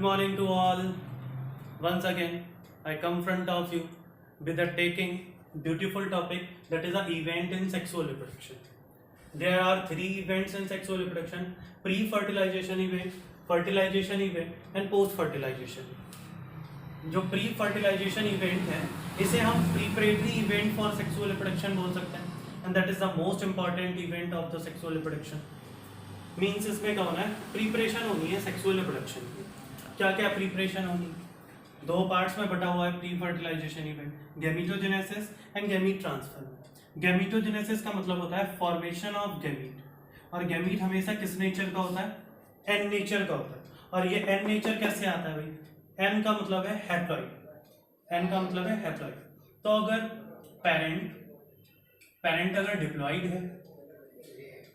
Good morning to all. Once again, I come front of you with a taking beautiful topic that is an event in sexual reproduction. There are three events in sexual reproduction: pre-fertilization event, fertilization event, and post-fertilization. जो pre-fertilization event है, इसे हम preparatory event for sexual reproduction बोल सकते हैं, and that is the most important event of the sexual reproduction. Means इसमें क्या होना है, प्रीपरेशन होनी है सेक्सुअल रिप्रोडक्शन की. क्या क्या प्रीपरेशन होनी, दो पार्ट्स में बटा हुआ है pre fertilization event, gametogenesis and gamete transfer. Gametogenesis का मतलब होता है फॉर्मेशन ऑफ गैमीट, और गैमीट हमेशा किस नेचर का होता है, एन नेचर का होता है. और ये एन नेचर कैसे आता है भाई, एन का मतलब है हैप्लॉइड, एन का मतलब है हैप्लॉइड. तो अगर पेरेंट अगर डिप्लॉइड है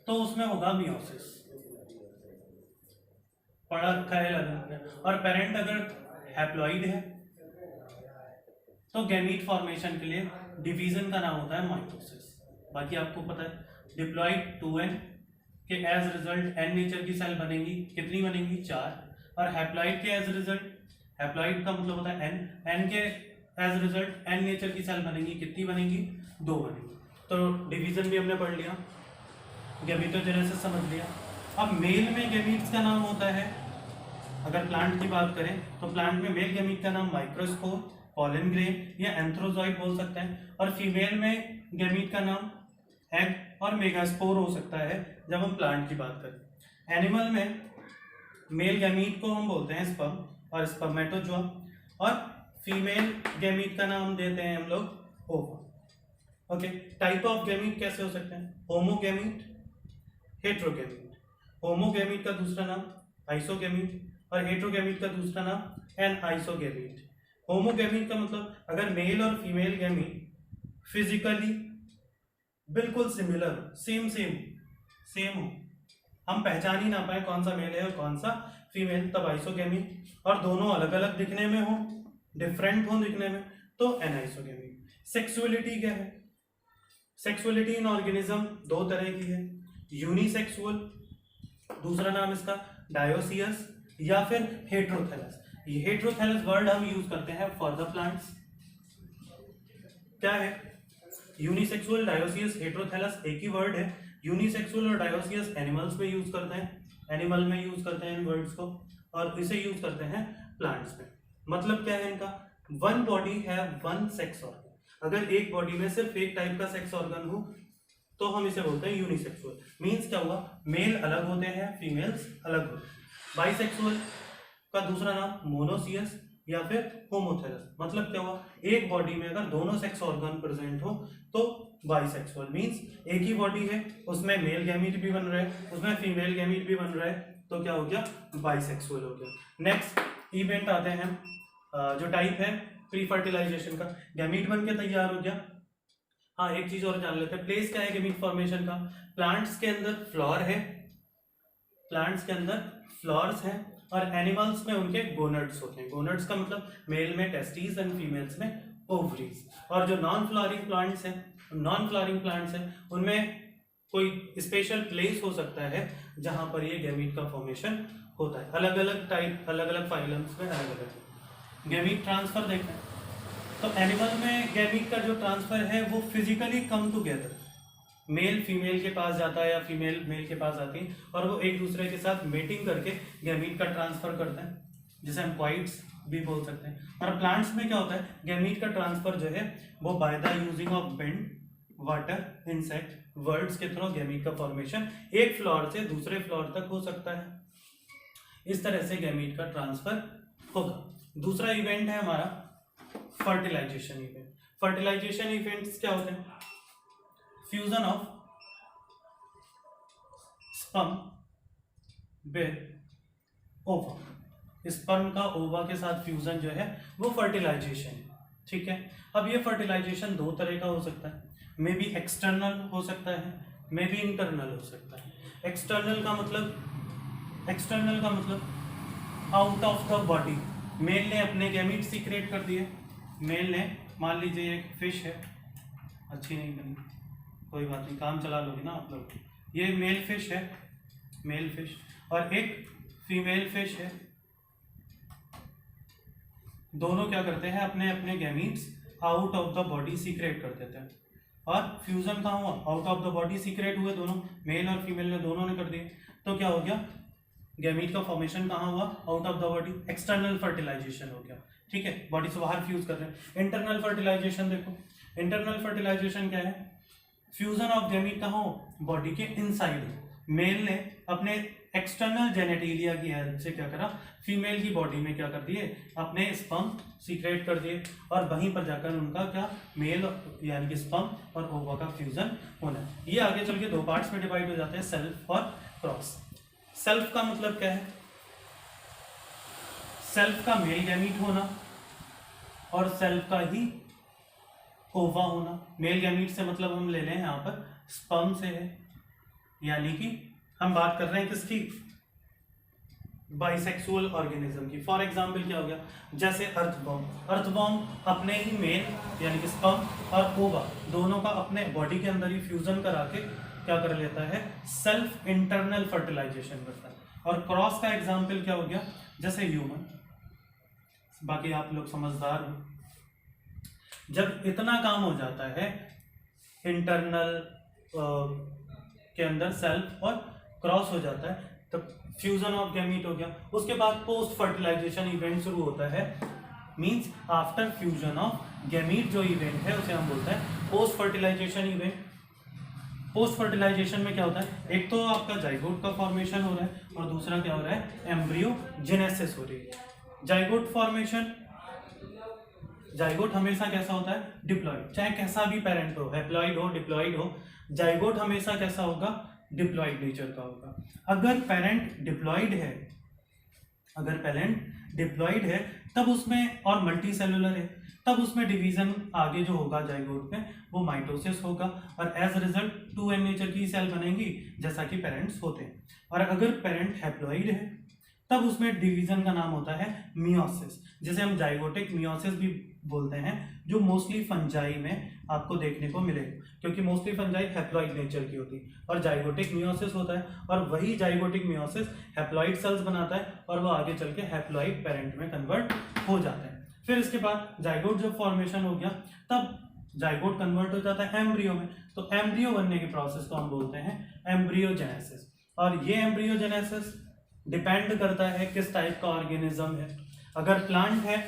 तो उसमें होगा मियोसिस, पढ़ा रखा है लगन. और पेरेंट अगर हैप्लॉइड है तो गैमीट फॉर्मेशन के लिए डिवीजन का नाम होता है माइटोसिस. बाकी आपको पता है डिप्लॉइड 2n के एज रिजल्ट एन नेचर की सेल बनेंगी, कितनी बनेंगी, 4. और हैप्लॉइड के एज रिजल्ट, हैप्लॉइड का मतलब होता है एन के एज रिजल्ट एन नेचर की सेल बनेंगी, कितनी बनेंगी, 2 बनेंगी. तो डिवीजन भी हमने पढ़ लिया, गैमीटोजेनेसिस समझ लिया. अब मेल में गैमीट्स का नाम होता है, अगर प्लांट की बात करें तो प्लांट में मेल गैमीट का नाम माइक्रोस्पोर, पॉलन ग्रेन या एंथ्रोजॉइड बोल सकते हैं. और फीमेल में गैमीट का नाम एग और मेगास्पोर हो सकता है जब हम प्लांट की बात करें. एनिमल में मेल गैमीट को हम बोलते हैं स्पर्म और स्पर्मेटोजोआ, और फीमेल गैमीट का नाम देते हैं हम लोग ओवा. ओके, टाइप ऑफ गैमीट कैसे हो सकते हैं, होमोगैमीट, हेट्रोगैमीट. होमोगैमीट का दूसरा नाम आइसोगैमीट और हेट्रोगैमीट का दूसरा नाम एनआइसोगैमीट. होमोगैमीट का मतलब अगर मेल और फीमेल गैमीट फिजिकली बिल्कुल सिमिलर, सेम हो, हम पहचान ही ना पाए कौन सा मेल है और कौन सा फीमेल, तब आइसोगैमीट. और दोनों अलग अलग दिखने में हो, डिफरेंट हो दिखने में, तो एनआइसोगैमीट. सेक्सुअलिटी क्या है, सेक्सुअलिटी इन ऑर्गेनिज्म दो तरह की है, यूनिसेक्सुअल, दूसरा नाम इसका डायोसियस या फिर हेट्रोथैलस. ये हेट्रोथैलस वर्ड हम यूज करते हैं फॉर द प्लांट्स. क्या है, यूनिसेक्सुअल, डायोसियस, हेट्रोथैलस एक ही वर्ड है. यूनिसेक्सुअल और डायोसियस एनिमल्स में यूज करते हैं, एनिमल में यूज करते हैं इन वर्ड्स को, और इसे यूज करते हैं प्लांट्स में. मतलब क्या है इनका, वन बॉडी है वन सेक्स ऑर्गन. अगर एक बॉडी में सिर्फ एक टाइप का सेक्स ऑर्गन हो तो हम इसे बोलते हैं यूनिसेक्सुअल. मीन्स क्या हुआ, मेल अलग होते हैं, फीमेल्स अलग होते हैं. बाइसेक्सुअल का दूसरा नाम मोनोसियस या फिर होमोथेलस. मतलब क्या हुआ, एक बॉडी में अगर दोनों सेक्स ऑर्गन प्रेजेंट हो तो बाइसेक्सुअल. मीन्स एक ही बॉडी है, उसमें मेल गैमीट भी बन रहा है, उसमें फीमेल गैमीट भी बन रहा है, तो क्या हो गया, बाइसेक्सुअल हो गया. नेक्स्ट इवेंट आते हैं, जो टाइप है प्री फर्टिलाइजेशन का. गैमीट बन के तैयार हो गया. हाँ, एक चीज और जान लेते हैं, प्लेस क्या है गैमीट फॉर्मेशन का. प्लांट्स के अंदर फ्लावर है, प्लांट्स के अंदर फ्लावर्स हैं, और एनिमल्स में उनके गोनड्स होते हैं. गोनड्स का मतलब मेल में टेस्टिस एंड फीमेल्स में ओवरीज. और जो नॉन फ्लावरिंग प्लांट्स हैं उनमें कोई स्पेशल प्लेस हो सकता है जहां पर ये गैमीट का फॉर्मेशन होता है. अलग अलग टाइप, अलग अलग फाइलम्स में अलग अलग. गैमीट ट्रांसफर देखते हैं, तो एनिमल में गैमीट का जो ट्रांसफर है वो physically come together, male female के पास जाता है या फीमेल मेल के पास आती है, और वो एक दूसरे के साथ मेटिंग करके गैमीट का ट्रांसफर करते हैं, जिसे हम क्वाइट्स भी बोल सकते हैं. और प्लांट्स में क्या होता है, गैमीट का ट्रांसफर जो है वो by the using of wind, water, insect, words के थ्रू गैमीट का फॉर्मेशन एक फ्लावर से दूसरे फ्लावर तक हो सकता है. इस तरह से गैमीट का ट्रांसफर होगा. दूसरा इवेंट है हमारा फर्टिलाइजेशन इवेंट. फर्टिलाइजेशन इवेंट्स क्या होते हैं, फ्यूजन ऑफ स्पर्म विद ओवा. स्पर्म का ओवा के साथ फ्यूजन जो है वो फर्टिलाइजेशन है. ठीक है, अब ये फर्टिलाइजेशन दो तरह का हो सकता है, मे बी एक्सटर्नल हो सकता है, मे बी इंटरनल हो सकता है. एक्सटर्नल का मतलब out of the body. Male ने अपने गैमीट सीक्रेट कर दिए, मेल ने, मान लीजिए एक फिश है, अच्छी नहीं बनी, कोई बात नहीं, काम चला लोगे ना आप लोग. ये मेल फिश है, मेल फिश, और एक फीमेल फिश है, दोनों क्या करते हैं, अपने अपने gametes out of the body secret कर देते हैं। और फ्यूजन कहाँ हुआ, out of the body secret हुए दोनों, मेल और फीमेल ने दोनों ने कर दिए। तो क्या हो गया, गैमीट का फॉर्मेशन कहाँ हुआ, out of the body, external fertilization हो गया। ठीक है, बॉडी से बाहर फ्यूज कर रहे हैं। इंटरनल फर्टिलाइजेशन देखो, इंटरनल फर्टिलाइजेशन क्या है, फ्यूजन ऑफ गैमीट कहाँ हो, बॉडी के इनसाइड हो। मेल ने अपने एक्सटर्नल जेनेटिलिया की हेल्प से क्या करा, फीमेल की बॉडी में क्या कर दिए, अपने स्पर्म सीक्रेट कर दिए, और वहीं पर जाकर उनका क्या, मेल यानी कि स्पर्म और ओवा का फ्यूजन होना है। ये आगे चल के दो पार्ट्स में डिवाइड हो जाते हैं, सेल्फ और क्रॉस। सेल्फ का मतलब क्या है, सेल्फ का मेल गैमीट होना और सेल्फ का ही ओवा होना। मेल गैमीट से मतलब हम ले लें यहाँ पर स्पर्म से है, यानी कि हम बात कर रहे हैं किसकी, बाइसेक्सुअल ऑर्गेनिज्म की। फॉर एग्जाम्पल क्या हो गया, जैसे अर्थवॉर्म, अर्थवॉर्म अपने ही मेल यानी कि स्पर्म और ओवा दोनों का अपने बॉडी के अंदर ही फ्यूजन करा के क्या कर लेता है, सेल्फ इंटरनल फर्टिलाइजेशन करता है। और क्रॉस का एग्जाम्पल क्या हो गया, जैसे ह्यूमन, बाकी आप लोग समझदार हो, जब इतना काम हो जाता है इंटरनल के अंदर सेल्फ और क्रॉस हो जाता है, तब फ्यूजन ऑफ गैमीट हो गया। उसके बाद पोस्ट फर्टिलाइजेशन इवेंट शुरू होता है, means after fusion of gamete जो इवेंट है उसे हम बोलते हैं post fertilization event. Post fertilization में क्या होता है, एक तो आपका जाइगोट का फॉर्मेशन हो रहा है और दूसरा क्या हो रहा है, एम्ब्रियोजेनेसिस हो रही है। जाइगोट फॉर्मेशन, जाइगोट हमेशा कैसा होता है, डिप्लॉइड, चाहे कैसा भी पेरेंट हो, हैप्लॉइड हो डिप्लॉइड हो, जाइगोट हमेशा कैसा होगा, डिप्लॉइड नेचर का होगा। अगर पेरेंट डिप्लॉइड है, अगर पेरेंट डिप्लॉइड है तब उसमें, और मल्टी सेलुलर है, तब उसमें डिवीजन आगे जो होगा जाइगोट में वो माइटोसिस होगा, और एज रिजल्ट 2n नेचर की सेल बनेंगी जैसा कि पेरेंट्स होते हैं। और अगर पेरेंट हैप्लॉइड है तब उसमें डिवीजन का नाम होता है मियोसिस, जिसे हम जाइगोटिक मियोसिस भी बोलते हैं, जो मोस्टली फंजाई में आपको देखने को मिलेगा, क्योंकि मोस्टली फंजाई हैप्लॉइड नेचर की होती है और जाइगोटिक मियोसिस होता है, और वही जाइगोटिक मियोसिस हैप्लॉइड सेल्स बनाता है और वो आगे चल के हैप्लॉइड पेरेंट में कन्वर्ट हो जाता है। फिर इसके बाद जाइगोट जब फॉर्मेशन हो गया तब जाइगोट कन्वर्ट हो जाता है एम्ब्रियो में, तो एम्ब्रियो बनने के प्रोसेस को हम बोलते हैं एम्ब्रियोजेनेसिस। और ये एम्ब्रियोजेनेसिस डिपेंड करता है किस टाइप का ऑर्गेनिज्म है। अगर प्लांट है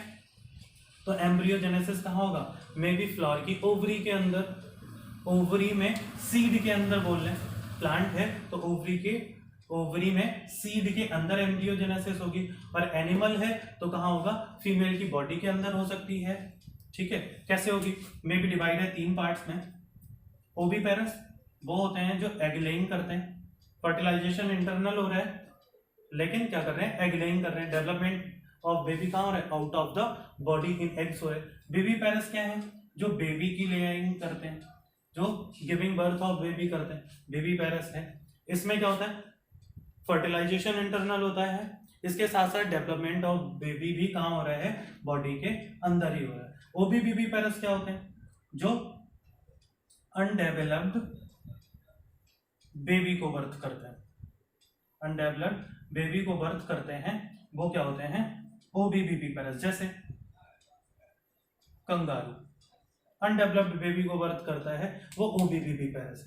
तो एम्ब्रियोजेनेसिस कहाँ होगा, मे बी फ्लावर की ओवरी के अंदर, ओवरी में सीड के अंदर बोल रहे हैं। प्लांट है तो ओवरी में सीड के अंदर एम्ब्रियोजेनेसिस होगी, और एनिमल है तो कहाँ होगा, फीमेल की बॉडी के अंदर हो सकती है। ठीक है, कैसे होगी, मे बी डिवाइड है 3 पार्ट्स में। ओविपेरस वो होते हैं जो एग लेइंग करते हैं, फर्टिलाइजेशन इंटरनल हो रहा है लेकिन क्या कर रहे हैं, एग लेइंग कर रहे हैं। डेवलपमेंट ऑफ बेबी कहाँ हो रहा है, out of the body in eggs हो रहे हैं। बेबी पेरेंट्स क्या है, जो बेबी की लेइंग करते हैं, जो गिविंग बर्थ ऑफ बेबी करते हैं, बेबी पेरेंट्स है। इसमें क्या होता है, फर्टिलाइजेशन इंटरनल होता है, इसके साथ साथ डेवलपमेंट ऑफ बेबी भी कहाँ हो रहा है, बॉडी के अंदर ही हो रहा है। ओबी पेरेंट्स क्या होते हैं, जो अनडेवलप्ड बेबी को बर्थ करते हैं, अनडेवलप्ड बेबी को बर्थ करते हैं, वो क्या होते हैं, ओबीबीपी पेरेंट्स। जैसे कंगारू अनडेवलप्ड बेबी को बर्थ करता है, वो ओबीबीपी पेरेंट्स।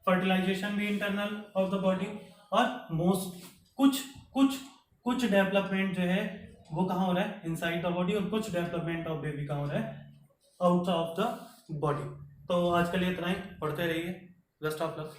फर्टिलाइजेशन भी इंटरनल ऑफ द बॉडी, और मोस्ट कुछ डेवलपमेंट जो है वो कहाँ हो रहा है, इनसाइड द बॉडी, और कुछ डेवलपमेंट ऑफ बेबी कहाँ हो रहा है, आउट ऑफ द बॉडी। तो आज के लिए इतना ही, पढ़ते रहिए, बेस्ट ऑफ लक।